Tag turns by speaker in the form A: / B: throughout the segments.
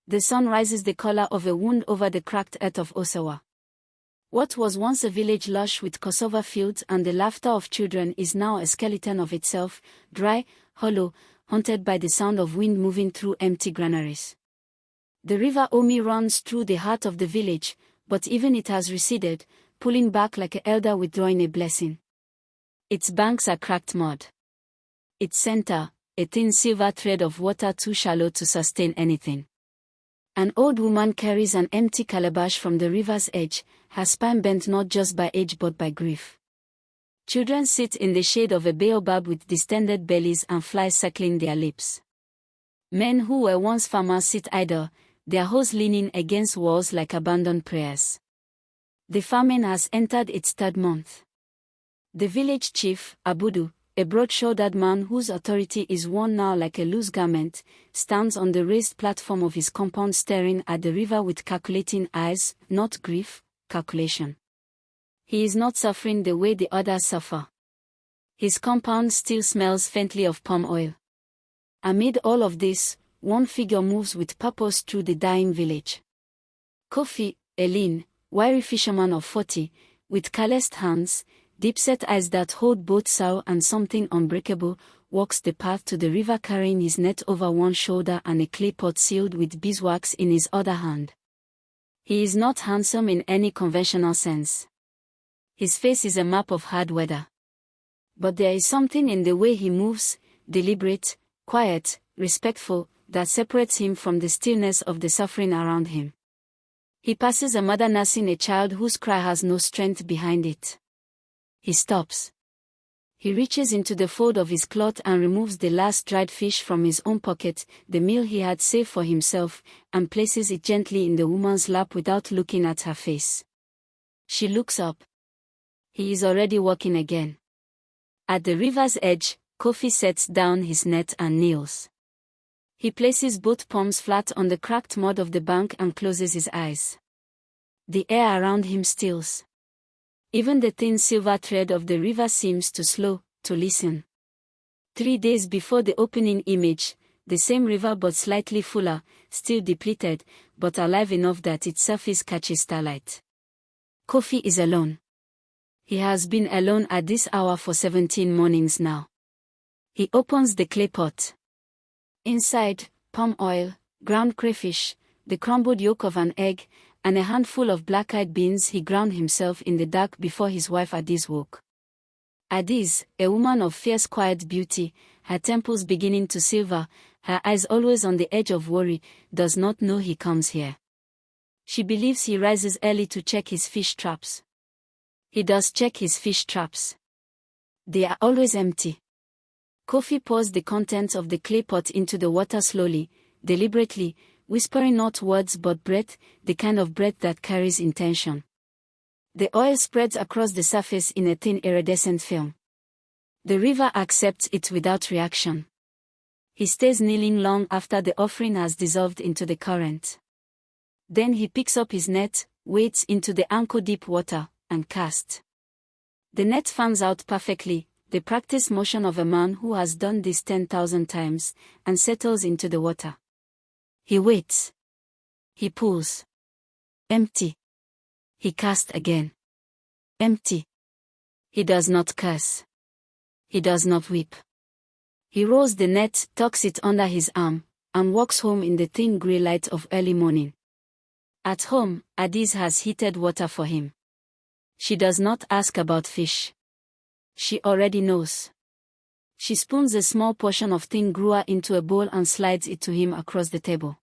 A: The sun rises the color of a wound over the cracked earth of Osawa. What was once a village lush with cassava fields and the laughter of children is now a skeleton of itself, dry, hollow, haunted by the sound of wind moving through empty granaries. The river Omi runs through the heart of the village, but even it has receded, pulling back like an elder withdrawing a blessing. Its banks are cracked mud. Its center, a thin silver thread of water too shallow to sustain anything. An old woman carries an empty calabash from the river's edge, her spine bent not just by age but by grief. Children sit in the shade of a baobab with distended bellies and flies circling their lips. Men who were once farmers sit idle, their hose leaning against walls like abandoned prayers. The famine has entered its third month. The village chief, Abudu, a broad-shouldered man whose authority is worn now like a loose garment, stands on the raised platform of his compound staring at the river with calculating eyes, not grief, calculation. He is not suffering the way the others suffer. His compound still smells faintly of palm oil. Amid all of this, one figure moves with purpose through the dying village. Kofi, a lean, wiry fisherman of 40, with calloused hands, deep-set eyes that hold both sorrow and something unbreakable, walks the path to the river carrying his net over one shoulder and a clay pot sealed with beeswax in his other hand. He is not handsome in any conventional sense. His face is a map of hard weather. But there is something in the way he moves, deliberate, quiet, respectful, that separates him from the stillness of the suffering around him. He passes a mother nursing a child whose cry has no strength behind it. He stops. He reaches into the fold of his cloth and removes the last dried fish from his own pocket, the meal he had saved for himself, and places it gently in the woman's lap without looking at her face. She looks up. He is already walking again. At the river's edge, Kofi sets down his net and kneels. He places both palms flat on the cracked mud of the bank and closes his eyes. The air around him stills. Even the thin silver thread of the river seems to slow, to listen. 3 days before the opening image, the same river but slightly fuller, still depleted, but alive enough that its surface catches starlight. Kofi is alone. He has been alone at this hour for 17 mornings now. He opens the clay pot. Inside, palm oil, ground crayfish, the crumbled yolk of an egg, and a handful of black-eyed beans he ground himself in the dark before his wife Adiz woke. Adiz, a woman of fierce quiet beauty, her temples beginning to silver, her eyes always on the edge of worry, does not know he comes here. She believes he rises early to check his fish traps. He does check his fish traps. They are always empty. Kofi pours the contents of the clay pot into the water slowly, deliberately, whispering not words but breath, the kind of breath that carries intention. The oil spreads across the surface in a thin iridescent film. The river accepts it without reaction. He stays kneeling long after the offering has dissolved into the current. Then he picks up his net, wades into the ankle-deep water, and casts. The net fans out perfectly, the practiced motion of a man who has done this 10,000 times, and settles into the water. He waits. He pulls. Empty. He casts again. Empty. He does not curse. He does not weep. He rolls the net, tucks it under his arm, and walks home in the thin grey light of early morning. At home, Adiz has heated water for him. She does not ask about fish. She already knows. She spoons a small portion of thin gruel into a bowl and slides it to him across the table.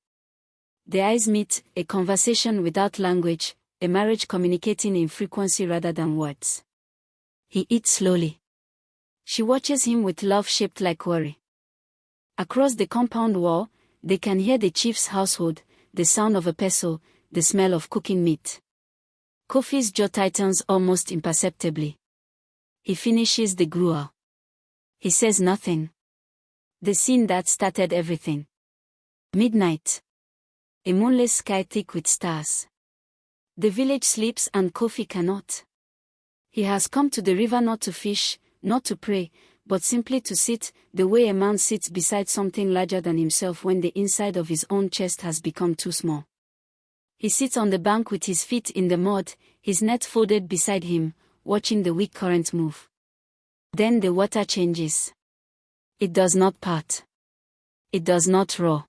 A: Their eyes meet, a conversation without language, a marriage communicating in frequency rather than words. He eats slowly. She watches him with love shaped like worry. Across the compound wall, they can hear the chief's household, the sound of a pestle, the smell of cooking meat. Kofi's jaw tightens almost imperceptibly. He finishes the gruel. He says nothing. The scene that started everything. Midnight. A moonless sky thick with stars. The village sleeps and Kofi cannot. He has come to the river not to fish, not to pray, but simply to sit, the way a man sits beside something larger than himself when the inside of his own chest has become too small. He sits on the bank with his feet in the mud, his net folded beside him, watching the weak current move. Then the water changes. It does not part. It does not roar.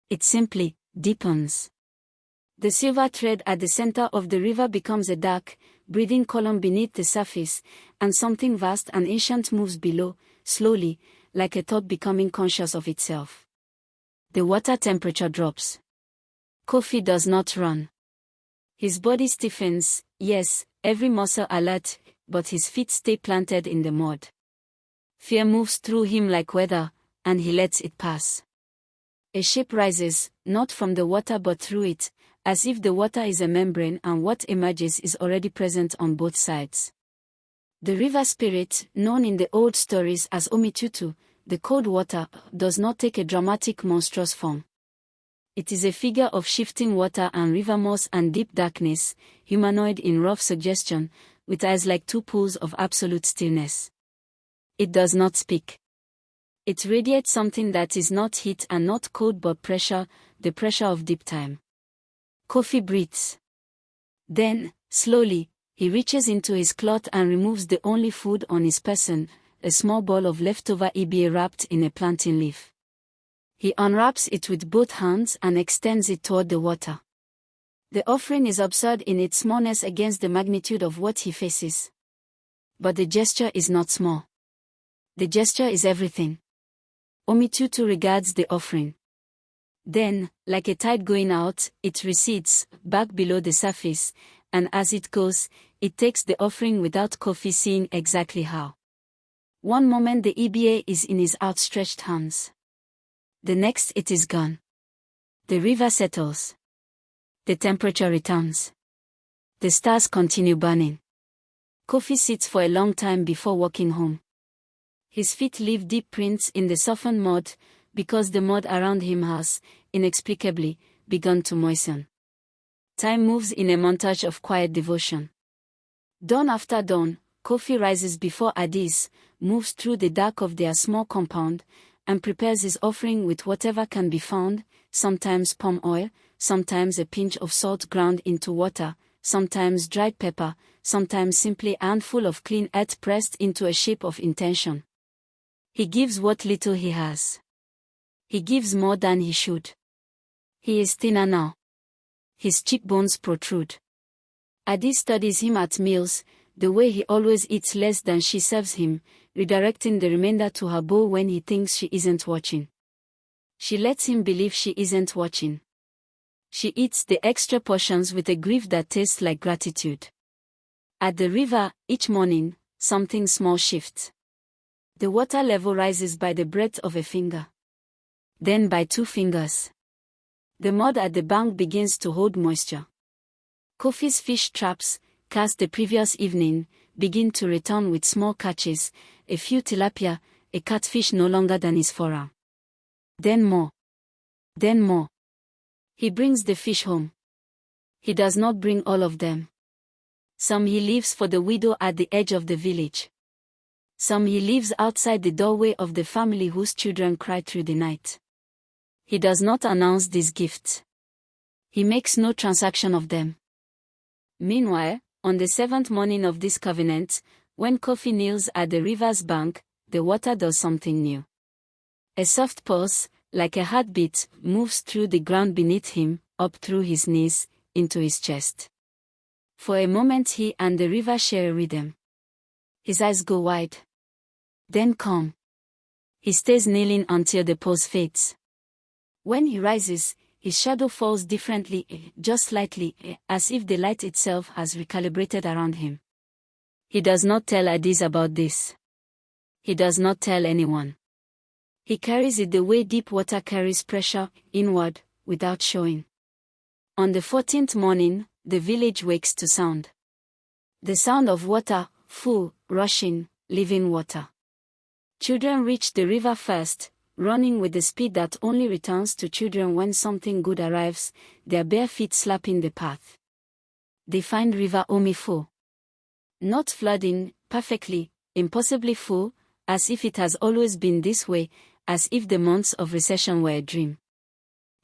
A: It simply deepens. The silver thread at the center of the river becomes a dark, breathing column beneath the surface, and something vast and ancient moves below, slowly, like a thought becoming conscious of itself. The water temperature drops. Kofi does not run. His body stiffens, yes, every muscle alert, but his feet stay planted in the mud. Fear moves through him like weather, and he lets it pass. A shape rises, not from the water but through it, as if the water is a membrane and what emerges is already present on both sides. The river spirit, known in the old stories as Omitutu, the cold water, does not take a dramatic monstrous form. It is a figure of shifting water and river moss and deep darkness, humanoid in rough suggestion, with eyes like two pools of absolute stillness. It does not speak. It radiates something that is not heat and not cold but pressure, the pressure of deep time. Kofi breathes. Then, slowly, he reaches into his cloth and removes the only food on his person, a small ball of leftover EBA wrapped in a plantain leaf. He unwraps it with both hands and extends it toward the water. The offering is absurd in its smallness against the magnitude of what he faces. But the gesture is not small. The gesture is everything. Omitutu regards the offering. Then, like a tide going out, it recedes, back below the surface, and as it goes, it takes the offering without Kofi seeing exactly how. One moment the EBA is in his outstretched hands. The next it is gone. The river settles. The temperature returns. The stars continue burning. Kofi sits for a long time before walking home. His feet leave deep prints in the softened mud, because the mud around him has, inexplicably, begun to moisten. Time moves in a montage of quiet devotion. Dawn after dawn, Kofi rises before Addis, moves through the dark of their small compound, and prepares his offering with whatever can be found, sometimes palm oil, sometimes a pinch of salt ground into water, sometimes dried pepper, sometimes simply a handful of clean earth pressed into a shape of intention. He gives what little he has. He gives more than he should. He is thinner now. His cheekbones protrude. Adi studies him at meals, the way he always eats less than she serves him, redirecting the remainder to her bowl when he thinks she isn't watching. She lets him believe she isn't watching. She eats the extra portions with a grief that tastes like gratitude. At the river, each morning, something small shifts. The water level rises by the breadth of a finger. Then by 2 fingers. The mud at the bank begins to hold moisture. Kofi's fish traps, cast the previous evening, begin to return with small catches, a few tilapia, a catfish no longer than his forearm. Then more. Then more. He brings the fish home. He does not bring all of them. Some he leaves for the widow at the edge of the village. Some he leaves outside the doorway of the family whose children cry through the night. He does not announce these gifts. He makes no transaction of them. Meanwhile, on the 7th morning of this covenant, when Kofi kneels at the river's bank, the water does something new. A soft pulse, like a heartbeat, moves through the ground beneath him, up through his knees, into his chest. For a moment he and the river share a rhythm. His eyes go wide. Then calm. He stays kneeling until the pulse fades. When he rises, his shadow falls differently, just slightly, as if the light itself has recalibrated around him. He does not tell Addis about this. He does not tell anyone. He carries it the way deep water carries pressure, inward, without showing. On the 14th morning, the village wakes to sound. The sound of water, full, rushing, living water. Children reach the river first, running with the speed that only returns to children when something good arrives, their bare feet slapping the path. They find River Omi full. Not flooding, perfectly, impossibly full, as if it has always been this way, as if the months of recession were a dream.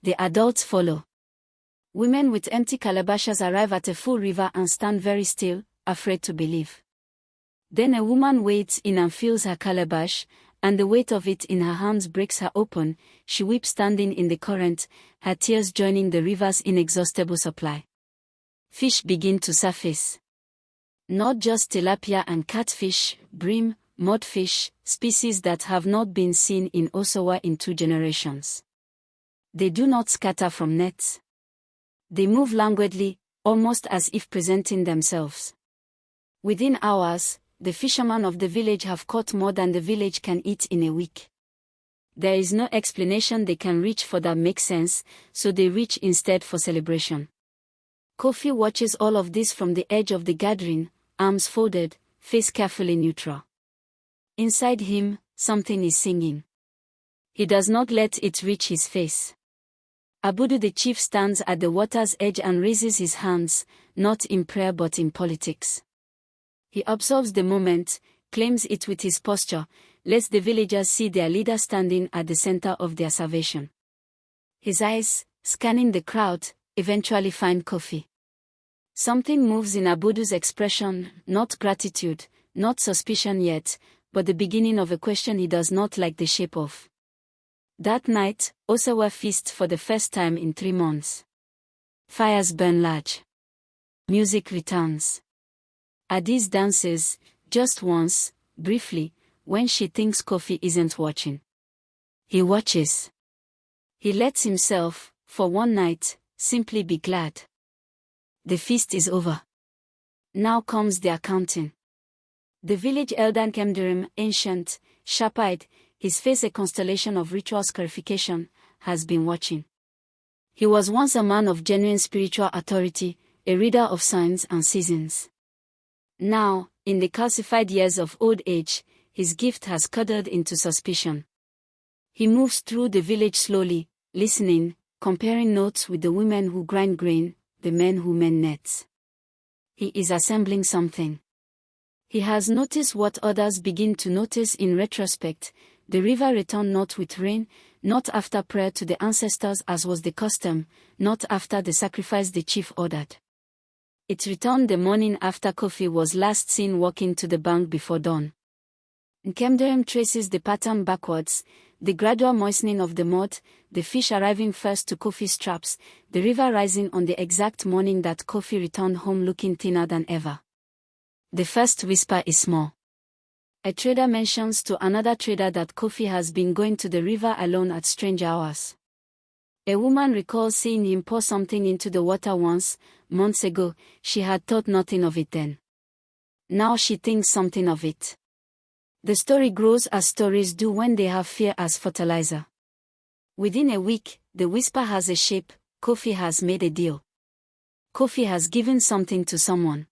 A: The adults follow. Women with empty calabashes arrive at a full river and stand very still, afraid to believe. Then a woman wades in and fills her calabash, and the weight of it in her hands breaks her open. She weeps standing in the current, her tears joining the river's inexhaustible supply. Fish begin to surface. Not just tilapia and catfish, bream, mudfish, species that have not been seen in Osawa in 2 generations. They do not scatter from nets. They move languidly, almost as if presenting themselves. Within hours, the fishermen of the village have caught more than the village can eat in a week. There is no explanation they can reach for that makes sense, so they reach instead for celebration. Kofi watches all of this from the edge of the gathering, arms folded, face carefully neutral. Inside him, something is singing. He does not let it reach his face. Abudu the chief stands at the water's edge and raises his hands, not in prayer but in politics. He absorbs the moment, claims it with his posture, lets the villagers see their leader standing at the center of their salvation. His eyes, scanning the crowd, eventually find Kofi. Something moves in Abudu's expression, not gratitude, not suspicion yet, but the beginning of a question he does not like the shape of. That night, Osawa feasts for the first time in 3 months. Fires burn large. Music returns. Adiz dances, just once, briefly, when she thinks Kofi isn't watching. He watches. He lets himself, for one night, simply be glad. The feast is over. Now comes the accounting. The village elder Kemderim, ancient, sharp-eyed, his face a constellation of ritual scarification, has been watching. He was once a man of genuine spiritual authority, a reader of signs and seasons. Now, in the calcified years of old age, his gift has curdled into suspicion. He moves through the village slowly, listening, comparing notes with the women who grind grain, the men who mend nets. He is assembling something. He has noticed what others begin to notice in retrospect. The river returned not with rain, not after prayer to the ancestors as was the custom, not after the sacrifice the chief ordered. It returned the morning after Kofi was last seen walking to the bank before dawn. Nkemderem traces the pattern backwards, the gradual moistening of the mud, the fish arriving first to Kofi's traps, the river rising on the exact morning that Kofi returned home looking thinner than ever. The first whisper is small. A trader mentions to another trader that Kofi has been going to the river alone at strange hours. A woman recalls seeing him pour something into the water once, months ago. She had thought nothing of it then. Now she thinks something of it. The story grows as stories do when they have fear as fertilizer. Within a week, the whisper has a shape. Kofi has made a deal. Kofi has given something to someone.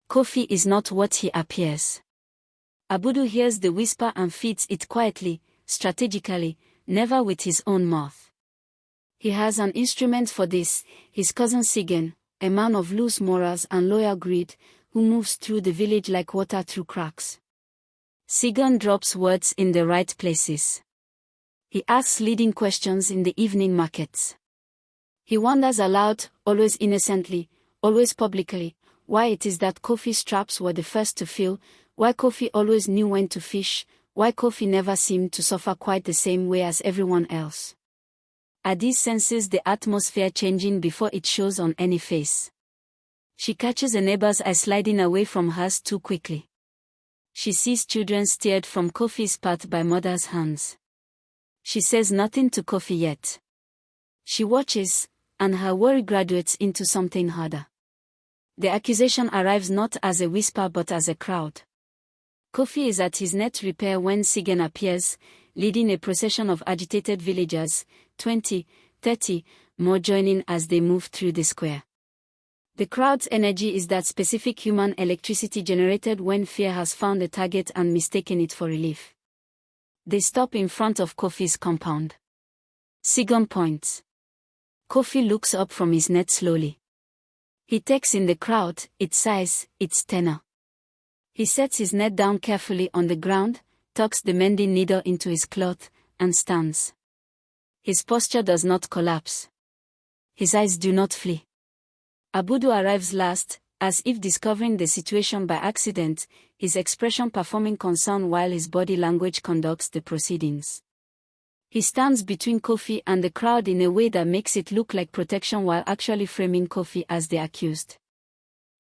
A: Kofi is not what he appears. Abudu hears the whisper and feeds it quietly, strategically, never with his own mouth. He has an instrument for this, his cousin Sigen, a man of loose morals and loyal greed, who moves through the village like water through cracks. Sigen drops words in the right places. He asks leading questions in the evening markets. He wonders aloud, always innocently, always publicly, why it is that Kofi's traps were the first to fill, why Kofi always knew when to fish, why Kofi never seemed to suffer quite the same way as everyone else. Adiz senses the atmosphere changing before it shows on any face. She catches a neighbor's eye sliding away from hers too quickly. She sees children steered from Kofi's path by mother's hands. She says nothing to Kofi yet. She watches, and her worry graduates into something harder. The accusation arrives not as a whisper but as a crowd. Kofi is at his net repair when Sigen appears, leading a procession of agitated villagers, 20, 30, more joining as they move through the square. The crowd's energy is that specific human electricity generated when fear has found a target and mistaken it for relief. They stop in front of Kofi's compound. Sigen points. Kofi looks up from his net slowly. He takes in the crowd, its size, its tenor. He sets his net down carefully on the ground, tucks the mending needle into his cloth, and stands. His posture does not collapse. His eyes do not flee. Abudu arrives last, as if discovering the situation by accident, his expression performing concern while his body language conducts the proceedings. He stands between Kofi and the crowd in a way that makes it look like protection while actually framing Kofi as the accused.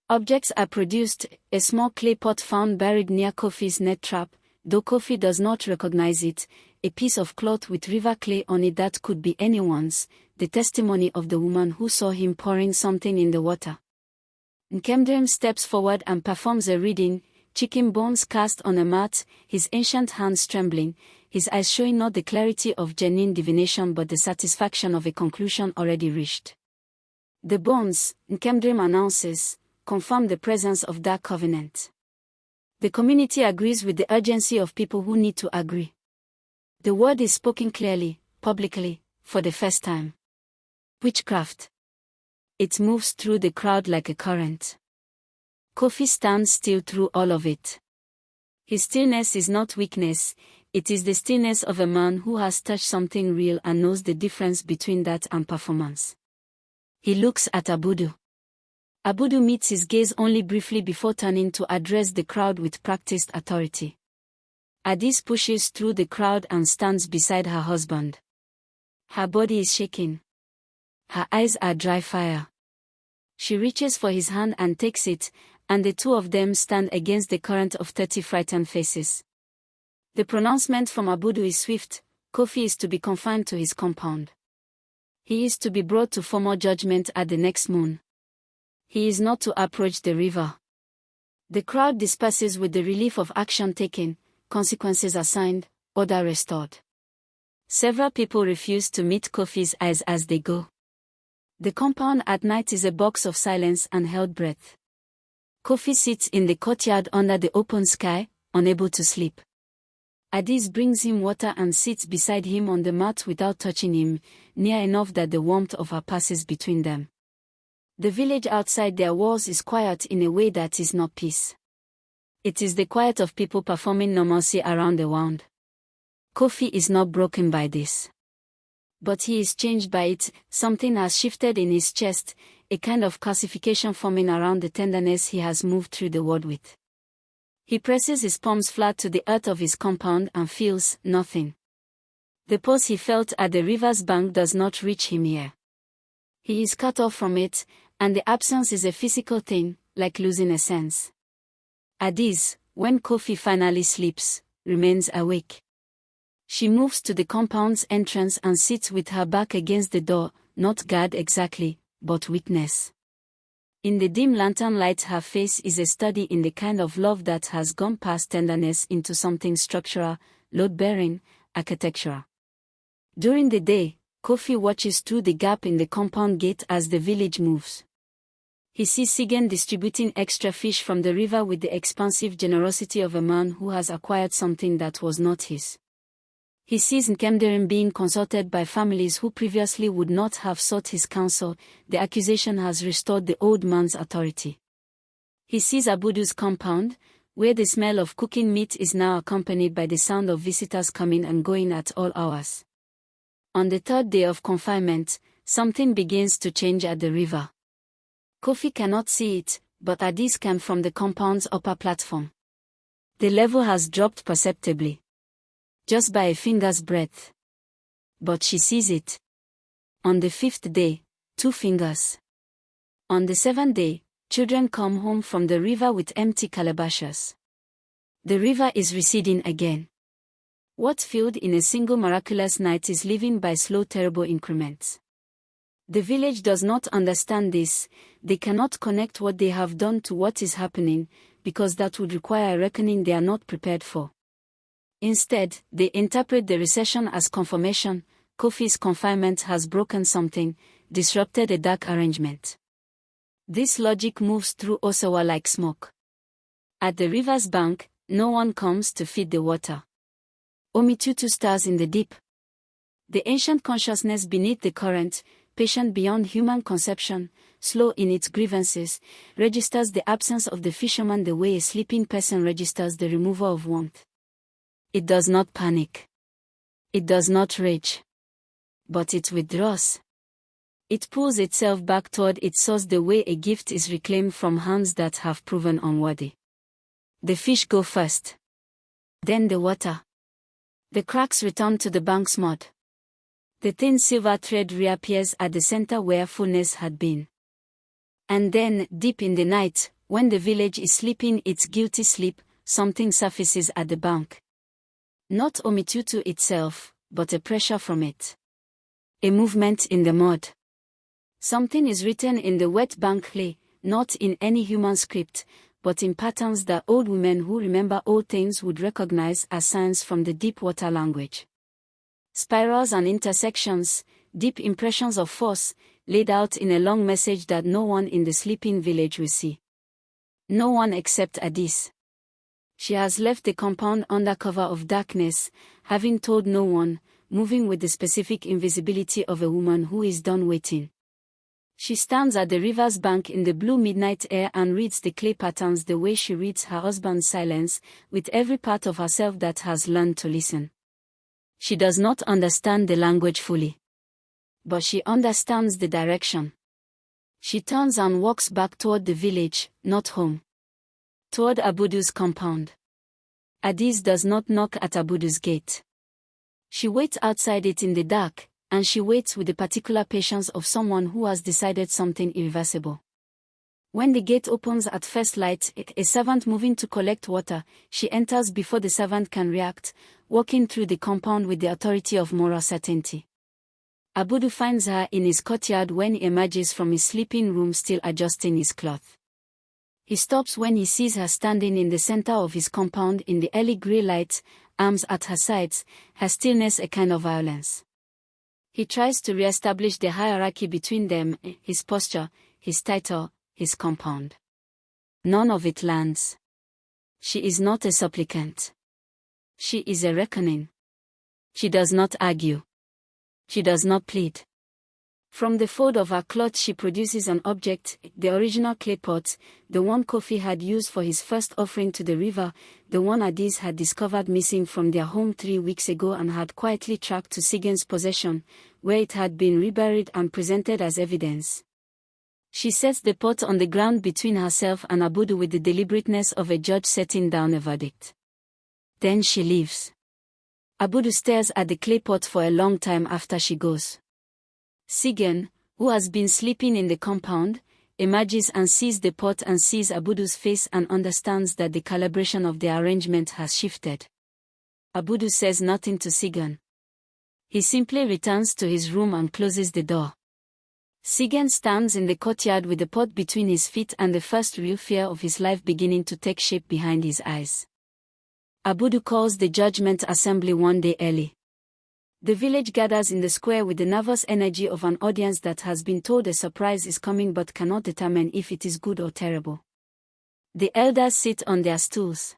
A: Objects are produced, a small clay pot found buried near Kofi's net trap, though Kofi does not recognize it, a piece of cloth with river clay on it that could be anyone's, the testimony of the woman who saw him pouring something in the water. Nkemdrim steps forward and performs a reading, chicken bones cast on a mat, his ancient hands trembling, his eyes showing not the clarity of genuine divination but the satisfaction of a conclusion already reached. The bones, Nkemdrim announces, confirm the presence of that covenant. The community agrees with the urgency of people who need to agree. The word is spoken clearly, publicly, for the first time. Witchcraft. It moves through the crowd like a current. Kofi stands still through all of it. His stillness is not weakness, it is the stillness of a man who has touched something real and knows the difference between that and performance. He looks at Abudu. Abudu meets his gaze only briefly before turning to address the crowd with practiced authority. Adis pushes through the crowd and stands beside her husband. Her body is shaking. Her eyes are dry fire. She reaches for his hand and takes it, and the two of them stand against the current of 30 frightened faces. The pronouncement from Abudu is swift: Kofi is to be confined to his compound. He is to be brought to formal judgment at the next moon. He is not to approach the river. The crowd disperses with the relief of action taken, consequences assigned, order restored. Several people refuse to meet Kofi's eyes as they go. The compound at night is a box of silence and held breath. Kofi sits in the courtyard under the open sky, unable to sleep. Adis brings him water and sits beside him on the mat without touching him, near enough that the warmth of her passes between them. The village outside their walls is quiet in a way that is not peace. It is the quiet of people performing normalcy around the wound. Kofi is not broken by this. But he is changed by it. Something has shifted in his chest, a kind of calcification forming around the tenderness he has moved through the world with. He presses his palms flat to the earth of his compound and feels nothing. The pause he felt at the river's bank does not reach him here. He is cut off from it, and the absence is a physical thing, like losing a sense. Adis, when Kofi finally sleeps, remains awake. She moves to the compound's entrance and sits with her back against the door, not guard exactly, but witness. In the dim lantern light, her face is a study in the kind of love that has gone past tenderness into something structural, load-bearing, architectural. During the day, Kofi watches through the gap in the compound gate as the village moves. He sees Sigen distributing extra fish from the river with the expansive generosity of a man who has acquired something that was not his. He sees Nkemdrim being consulted by families who previously would not have sought his counsel. The accusation has restored the old man's authority. He sees Abudu's compound, where the smell of cooking meat is now accompanied by the sound of visitors coming and going at all hours. On the third day of confinement, something begins to change at the river. Kofi cannot see it, but Adis can from the compound's upper platform. The level has dropped perceptibly. Just by a finger's breadth. But she sees it. On the 5th day, 2 fingers. On the 7th day, children come home from the river with empty calabashes. The river is receding again. What filled in a single miraculous night is living by slow terrible increments. The village does not understand this. They cannot connect what they have done to what is happening, because that would require a reckoning they are not prepared for. Instead, they interpret the recession as confirmation. Kofi's confinement has broken something, disrupted a dark arrangement. This logic moves through Osawa like smoke. At the river's bank, no one comes to feed the water. Omitutu stars in the deep. The ancient consciousness beneath the current, patient beyond human conception, slow in its grievances, registers the absence of the fisherman the way a sleeping person registers the removal of warmth. It does not panic. It does not rage. But it withdraws. It pulls itself back toward its source the way a gift is reclaimed from hands that have proven unworthy. The fish go first. Then the water. The cracks return to the bank's mud. The thin silver thread reappears at the center where fullness had been. And then, deep in the night, when the village is sleeping its guilty sleep, something surfaces at the bank. Not Omitutu itself, but a pressure from it. A movement in the mud. Something is written in the wet bank clay, not in any human script, but in patterns that old women who remember old things would recognize as signs from the deep water language. Spirals and intersections, deep impressions of force, laid out in a long message that no one in the sleeping village will see. No one except Addis. She has left the compound under cover of darkness, having told no one, moving with the specific invisibility of a woman who is done waiting. She stands at the river's bank in the blue midnight air and reads the clay patterns the way she reads her husband's silence, with every part of herself that has learned to listen. She does not understand the language fully. But she understands the direction. She turns and walks back toward the village, not home. Toward Abudu's compound. Addis does not knock at Abudu's gate. She waits outside it in the dark, and she waits with the particular patience of someone who has decided something irreversible. When the gate opens at first light, a servant moving to collect water, she enters before the servant can react, walking through the compound with the authority of moral certainty. Abudu finds her in his courtyard when he emerges from his sleeping room still adjusting his cloth. He stops when he sees her standing in the center of his compound in the early grey light, arms at her sides, her stillness a kind of violence. He tries to re-establish the hierarchy between them, his posture, his title, his compound. None of it lands. She is not a supplicant. She is a reckoning. She does not argue. She does not plead. From the fold of her cloth she produces an object, the original clay pot, the one Kofi had used for his first offering to the river, the one Addis had discovered missing from their home 3 weeks ago and had quietly tracked to Sigen's possession, where it had been reburied and presented as evidence. She sets the pot on the ground between herself and Abudu with the deliberateness of a judge setting down a verdict. Then she leaves. Abudu stares at the clay pot for a long time after she goes. Sigen, who has been sleeping in the compound, emerges and sees the pot and sees Abudu's face and understands that the calibration of the arrangement has shifted. Abudu says nothing to Sigen. He simply returns to his room and closes the door. Sigen stands in the courtyard with the pot between his feet and the first real fear of his life beginning to take shape behind his eyes. Abudu calls the judgment assembly one day early. The village gathers in the square with the nervous energy of an audience that has been told a surprise is coming but cannot determine if it is good or terrible. The elders sit on their stools.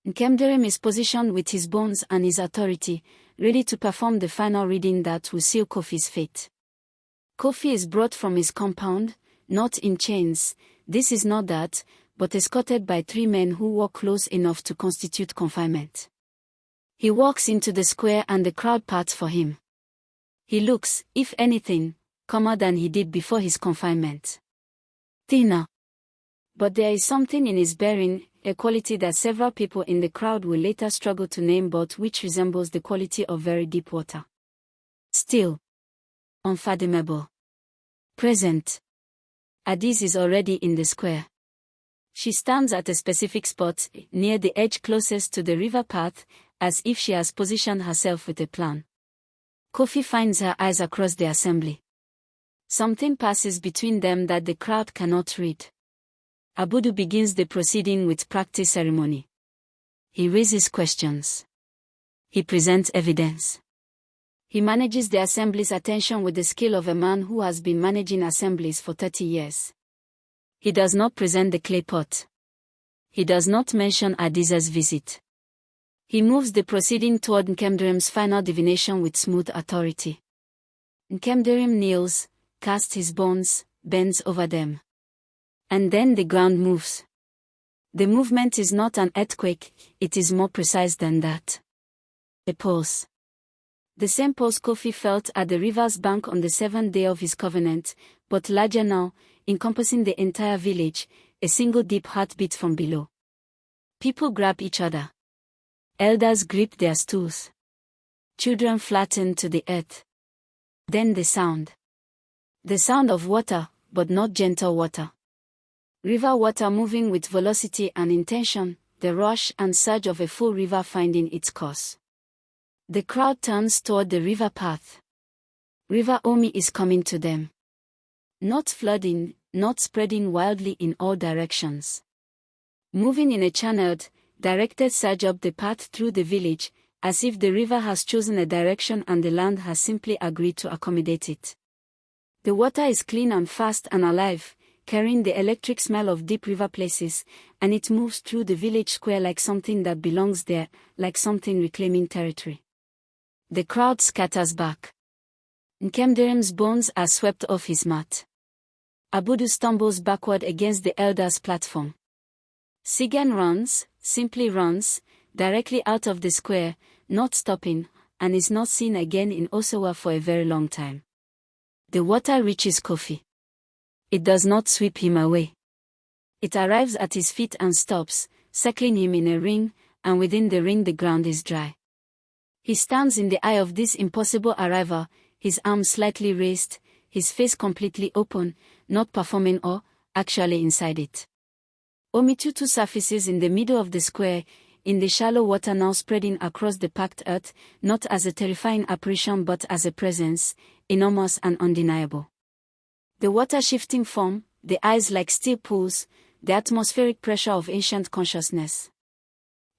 A: Nkemderim is positioned with his bones and his authority, ready to perform the final reading that will seal Kofi's fate. Kofi is brought from his compound, not in chains, this is not that, but escorted by 3 men who walk close enough to constitute confinement. He walks into the square and the crowd parts for him. He looks, if anything, calmer than he did before his confinement. Thinner. But there is something in his bearing, a quality that several people in the crowd will later struggle to name but which resembles the quality of very deep water. Still. Unfathomable. Present. Addis is already in the square. She stands at a specific spot, near the edge closest to the river path, as if she has positioned herself with a plan. Kofi finds her eyes across the assembly. Something passes between them that the crowd cannot read. Abudu begins the proceeding with practice ceremony. He raises questions. He presents evidence. He manages the assembly's attention with the skill of a man who has been managing assemblies for 30 years. He does not present the clay pot. He does not mention Addis's visit. He moves the proceeding toward Nkemderim's final divination with smooth authority. Nkemderim kneels, casts his bones, bends over them. And then the ground moves. The movement is not an earthquake, it is more precise than that. A pulse. The same pulse Kofi felt at the river's bank on the seventh day of his covenant, but larger now, encompassing the entire village, a single deep heartbeat from below. People grab each other. Elders grip their stools. Children flatten to the earth. Then the sound. The sound of water, but not gentle water. River water moving with velocity and intention, the rush and surge of a full river finding its course. The crowd turns toward the river path. River Omi is coming to them. Not flooding, not spreading wildly in all directions. Moving in a channeled, directed surge up the path through the village, as if the river has chosen a direction and the land has simply agreed to accommodate it. The water is clean and fast and alive, carrying the electric smell of deep river places, and it moves through the village square like something that belongs there, like something reclaiming territory. The crowd scatters back. Nkemderim's bones are swept off his mat. Abudu stumbles backward against the elder's platform. Sigan runs, simply runs, directly out of the square, not stopping, and is not seen again in Osawa for a very long time. The water reaches Kofi. It does not sweep him away. It arrives at his feet and stops, circling him in a ring, and within the ring the ground is dry. He stands in the eye of this impossible arrival, his arms slightly raised, his face completely open, not performing or, actually inside it. Omitutu surfaces in the middle of the square, in the shallow water now spreading across the packed earth, not as a terrifying apparition but as a presence, enormous and undeniable. The water-shifting form, the eyes like steel pools, the atmospheric pressure of ancient consciousness.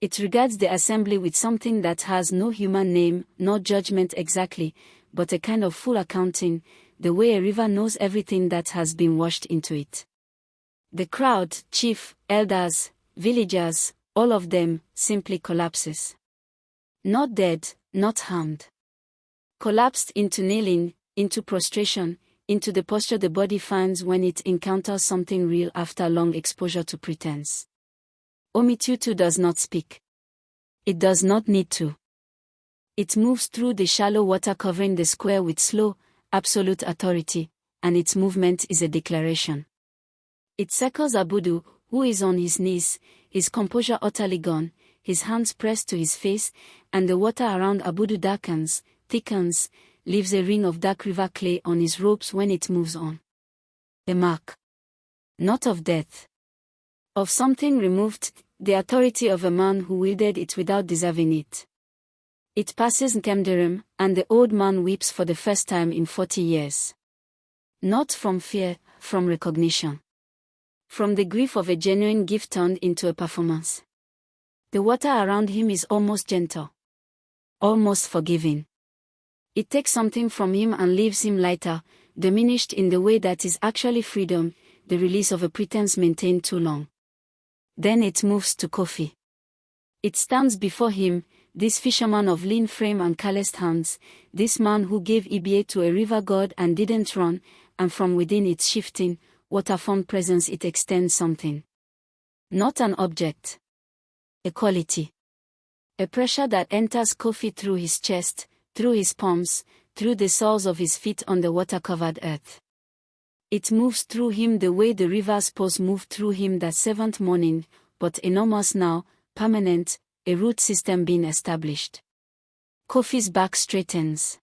A: It regards the assembly with something that has no human name, nor judgment exactly, but a kind of full accounting, the way a river knows everything that has been washed into it. The crowd, chief, elders, villagers, all of them, simply collapses. Not dead, not harmed. Collapsed into kneeling, into prostration, into the posture the body finds when it encounters something real after long exposure to pretense. Omitutu does not speak. It does not need to. It moves through the shallow water covering the square with slow, absolute authority, and its movement is a declaration. It circles Abudu, who is on his knees, his composure utterly gone, his hands pressed to his face, and the water around Abudu darkens, thickens, leaves a ring of dark river clay on his robes when it moves on. A mark. Not of death. Of something removed, the authority of a man who wielded it without deserving it. It passes Nkemderim, and the old man weeps for the first time in 40 years. Not from fear, from recognition. From the grief of a genuine gift turned into a performance. The water around him is almost gentle. Almost forgiving. It takes something from him and leaves him lighter, diminished in the way that is actually freedom, the release of a pretense maintained too long. Then it moves to Kofi. It stands before him, this fisherman of lean frame and calloused hands, this man who gave Ibie to a river god and didn't run, and from within its shifting, water-formed presence it extends something. Not an object. A quality. A pressure that enters Kofi through his chest, through his palms, through the soles of his feet on the water-covered earth. It moves through him the way the river's pulse moved through him that seventh morning, but enormous now, permanent, a root system being established. Kofi's back straightens.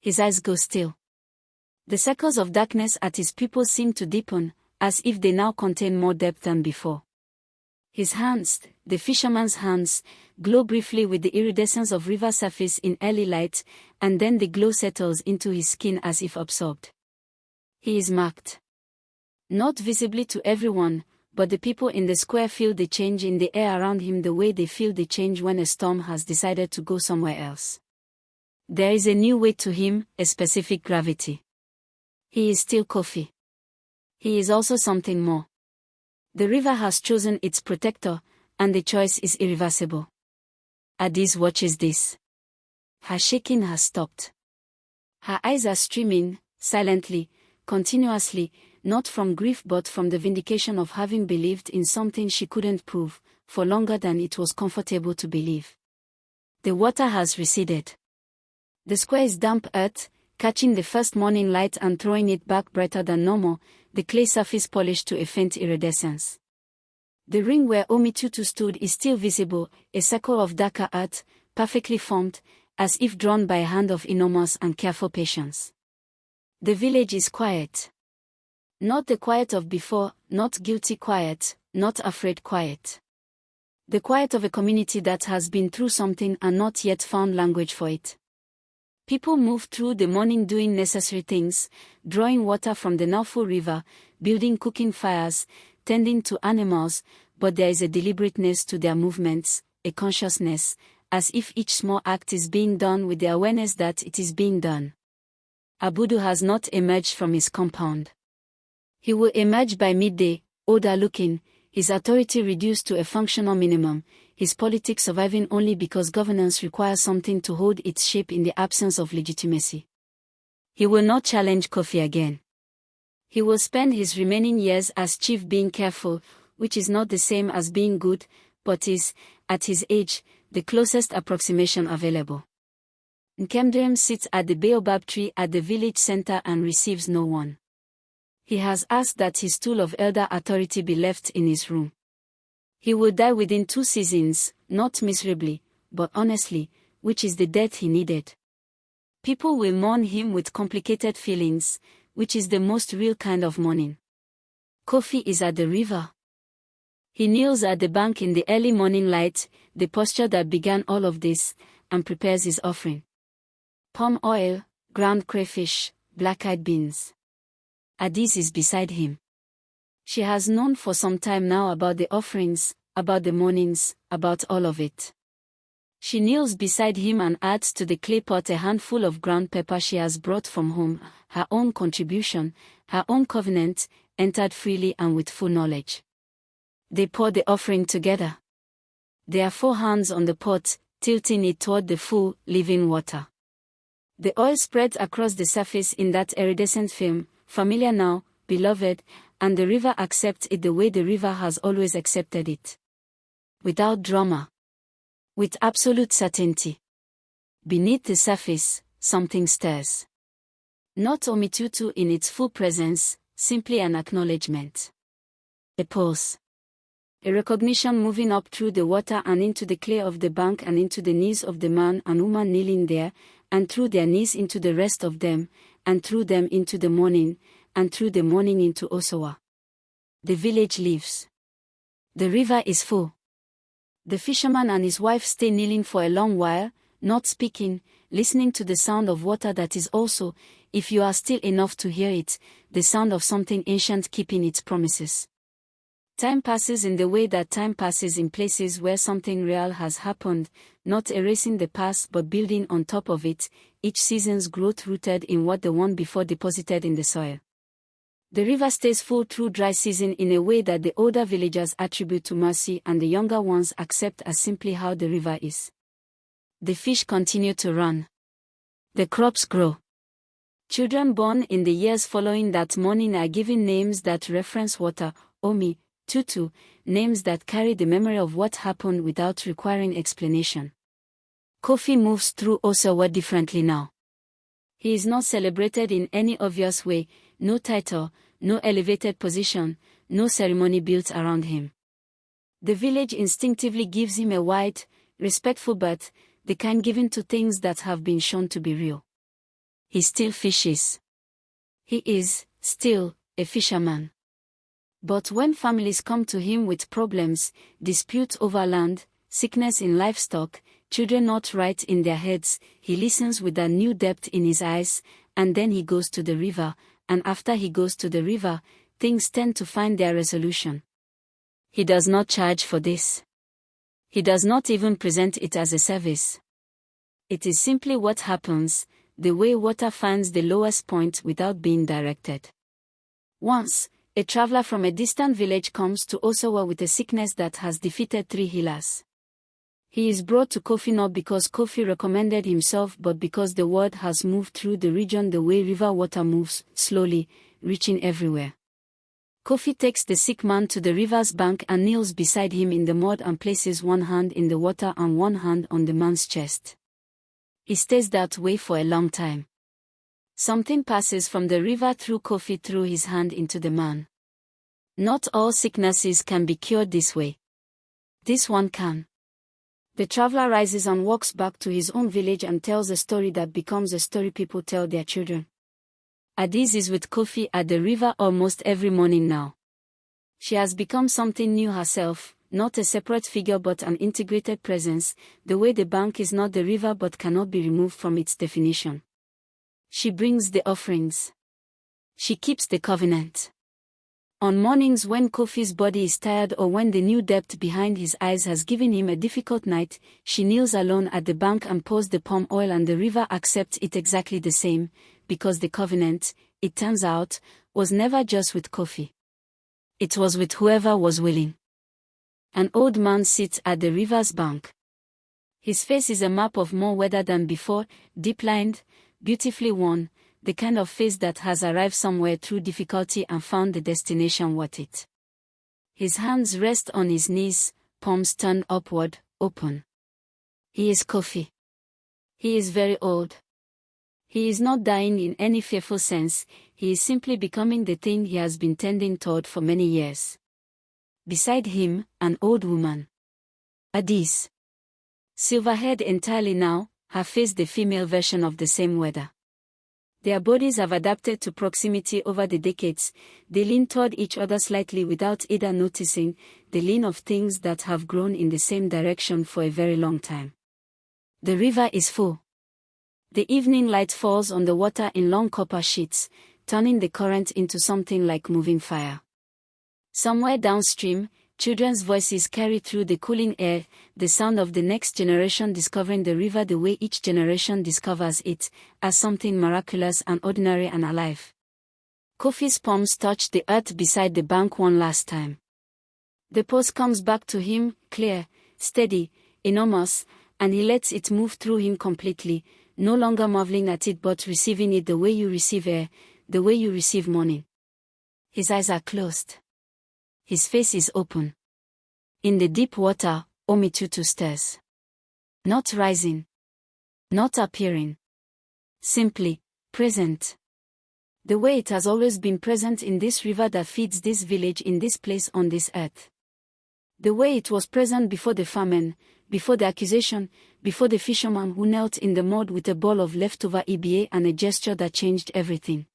A: His eyes go still. The circles of darkness at his pupils seem to deepen, as if they now contain more depth than before. His hands, the fisherman's hands, glow briefly with the iridescence of river surface in early light, and then the glow settles into his skin as if absorbed. He is marked. Not visibly to everyone, but the people in the square feel the change in the air around him the way they feel the change when a storm has decided to go somewhere else. There is a new weight to him, a specific gravity. He is still Kofi. He is also something more. The river has chosen its protector, and the choice is irreversible. Adiz watches this. Her shaking has stopped. Her eyes are streaming, silently, continuously, not from grief but from the vindication of having believed in something she couldn't prove, for longer than it was comfortable to believe. The water has receded. The square is damp earth, catching the first morning light and throwing it back brighter than normal, the clay surface polished to a faint iridescence. The ring where Omitutu stood is still visible, a circle of darker earth, perfectly formed, as if drawn by a hand of enormous and careful patience. The village is quiet. Not the quiet of before, not guilty quiet, not afraid quiet. The quiet of a community that has been through something and not yet found language for it. People move through the morning doing necessary things, drawing water from the now full river, building cooking fires, tending to animals, but there is a deliberateness to their movements, a consciousness, as if each small act is being done with the awareness that it is being done. Abudu has not emerged from his compound. He will emerge by midday, older looking, his authority reduced to a functional minimum, his politics surviving only because governance requires something to hold its shape in the absence of legitimacy. He will not challenge Kofi again. He will spend his remaining years as chief being careful, which is not the same as being good, but is, at his age, the closest approximation available. Nkemdrem sits at the baobab tree at the village center and receives no one. He has asked that his stool of elder authority be left in his room. He will die within 2 seasons, not miserably, but honestly, which is the death he needed. People will mourn him with complicated feelings, which is the most real kind of mourning. Kofi is at the river. He kneels at the bank in the early morning light, the posture that began all of this, and prepares his offering. Palm oil, ground crayfish, black-eyed beans. Adis is beside him. She has known for some time now about the offerings, about the mornings, about all of it. She kneels beside him and adds to the clay pot a handful of ground pepper she has brought from home, her own contribution, her own covenant, entered freely and with full knowledge. They pour the offering together. There are 4 hands on the pot, tilting it toward the full, living water. The oil spreads across the surface in that iridescent film, familiar now, beloved, and the river accepts it the way the river has always accepted it. Without drama. With absolute certainty. Beneath the surface, something stirs. Not Omitutu in its full presence, simply an acknowledgement. A pulse. A recognition moving up through the water and into the clay of the bank and into the knees of the man and woman kneeling there, and through their knees into the rest of them, and through them into the morning, and through the morning into Osawa. The village lives. The river is full. The fisherman and his wife stay kneeling for a long while, not speaking, listening to the sound of water that is also, if you are still enough to hear it, the sound of something ancient keeping its promises. Time passes in the way that time passes in places where something real has happened, not erasing the past but building on top of it, each season's growth rooted in what the one before deposited in the soil. The river stays full through dry season in a way that the older villagers attribute to mercy and the younger ones accept as simply how the river is. The fish continue to run. The crops grow. Children born in the years following that morning are given names that reference water, Omi, Tutu, names that carry the memory of what happened without requiring explanation. Kofi moves through Osawa differently now. He is not celebrated in any obvious way, no title, no elevated position, no ceremony built around him. The village instinctively gives him a wide, respectful berth, the kind given to things that have been shown to be real. He still fishes. He is, still, a fisherman. But when families come to him with problems, disputes over land, sickness in livestock, children not right in their heads, he listens with a new depth in his eyes, and then he goes to the river, and after he goes to the river, things tend to find their resolution. He does not charge for this. He does not even present it as a service. It is simply what happens, the way water finds the lowest point without being directed. Once, a traveler from a distant village comes to Osawa with a sickness that has defeated 3 healers. He is brought to Kofi not because Kofi recommended himself but because the word has moved through the region the way river water moves, slowly, reaching everywhere. Kofi takes the sick man to the river's bank and kneels beside him in the mud and places one hand in the water and one hand on the man's chest. He stays that way for a long time. Something passes from the river through Kofi through his hand into the man. Not all sicknesses can be cured this way. This one can. The traveler rises and walks back to his own village and tells a story that becomes a story people tell their children. Adiz is with Kofi at the river almost every morning now. She has become something new herself, not a separate figure but an integrated presence, the way the bank is not the river but cannot be removed from its definition. She brings the offerings. She keeps the covenant. On mornings when Kofi's body is tired or when the new depth behind his eyes has given him a difficult night, she kneels alone at the bank and pours the palm oil and the river accepts it exactly the same, because the covenant, it turns out, was never just with Kofi. It was with whoever was willing. An old man sits at the river's bank. His face is a map of more weather than before, deep-lined, beautifully worn, the kind of face that has arrived somewhere through difficulty and found the destination worth it. His hands rest on his knees, palms turned upward, open. He is Kofi. He is very old. He is not dying in any fearful sense, he is simply becoming the thing he has been tending toward for many years. Beside him, an old woman. Adiz. Silver-haired entirely now, her face the female version of the same weather. Their bodies have adapted to proximity over the decades, they lean toward each other slightly without either noticing the lean of things that have grown in the same direction for a very long time. The river is full. The evening light falls on the water in long copper sheets, turning the current into something like moving fire. Somewhere downstream, children's voices carry through the cooling air, the sound of the next generation discovering the river the way each generation discovers it, as something miraculous and ordinary and alive. Kofi's palms touch the earth beside the bank one last time. The pose comes back to him, clear, steady, enormous, and he lets it move through him completely, no longer marveling at it but receiving it the way you receive air, the way you receive morning. His eyes are closed. His face is open. In the deep water, Omitutu stares. Not rising. Not appearing. Simply, present. The way it has always been present in this river that feeds this village in this place on this earth. The way it was present before the famine, before the accusation, before the fisherman who knelt in the mud with a ball of leftover EBA and a gesture that changed everything.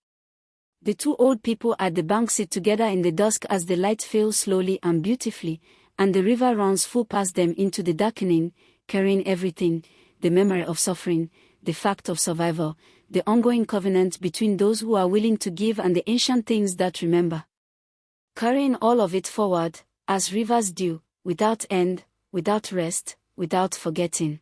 A: The two old people at the bank sit together in the dusk as the light fails slowly and beautifully, and the river runs full past them into the darkening, carrying everything, the memory of suffering, the fact of survival, the ongoing covenant between those who are willing to give and the ancient things that remember. Carrying all of it forward, as rivers do, without end, without rest, without forgetting.